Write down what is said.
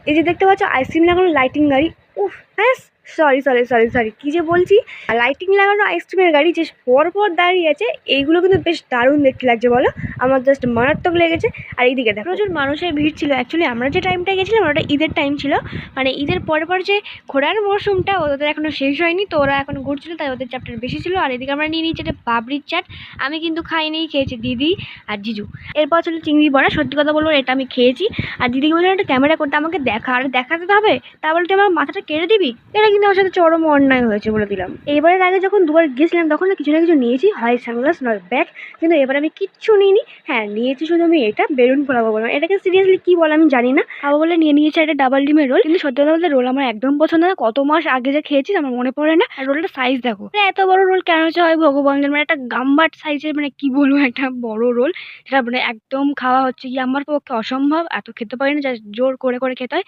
এই যে দেখতে পাচ্ছ আইসক্রিম লাগানো লাইটিং গাড়ি। উফ হ্যাঁ, সরি কি যে বলছি। লাইটিং লাগানো আইসক্রিমের গাড়ি যে পরপর দাঁড়িয়ে আছে, এইগুলো কিন্তু বেশ দারুণ দেখতে লাগছে বলো। আমার জাস্ট মারাত্মক লেগেছে। আর এইদিকে দেখো প্রচুর মানুষের ভিড় ছিল। অ্যাকচুয়ালি আমরা যে টাইমটা গেছিলাম ওটা ঈদের টাইম ছিল, মানে ঈদের পর যে ঘোরার মরশুমটা ওদের এখনো শেষ হয়নি, তো ওরা এখন ঘুরছিল তাই ওদের চ্যাপ্টার বেশি ছিল। আর এদিকে আমরা নিয়ে নিয়েছি একটা বাবরির চাট। আমি কিন্তু খাইনি, খেয়েছি দিদি আর জিজু। এরপর ছিল চিংড়ি বড়া। সত্যি কথা বলবো এটা আমি খেয়েছি। আর দিদিকে বললাম একটা ক্যামেরা করতে, আমাকে দেখা আর দেখাতে হবে, তা বলতে আমার মাথাটা কেড়ে দিবি। এটা কিন্তু আমার সাথে চরম অন্যায় হয়েছে বলে দিলাম। এবারের আগে যখন দুবার গেছিলাম তখন না কিছু নিয়েছি, হয় সানগ্লাস নয় ব্যাগ, কিন্তু এবার আমি কিচ্ছু নিইনি। হ্যাঁ নিয়েছি শুধু আমি এটা বেলুন ফোলাবো বললাম, এটাকে সিরিয়াসলি কি বলে আমি জানি না। খাবো বলে নিয়ে নিয়েছে একটা ডাবল ডিমের রোল। কিন্তু সত্যি কথা বলতে রোল আমার একদম পছন্দ না। কত মাস আগে যে খেয়েছি আমার মনে পড়ে না। আর রোলটা সাইজ দেখো, এত বড় রোল কেন হয় ভগবান, মানে একটা গাম্বাট সাইজের, মানে কি বলবো, একটা বড় রোল। সেটা মানে একদম খাওয়া হচ্ছে কি আমার পক্ষে অসম্ভব। এত খেতে পারি না, জোর করে খেতে হয়।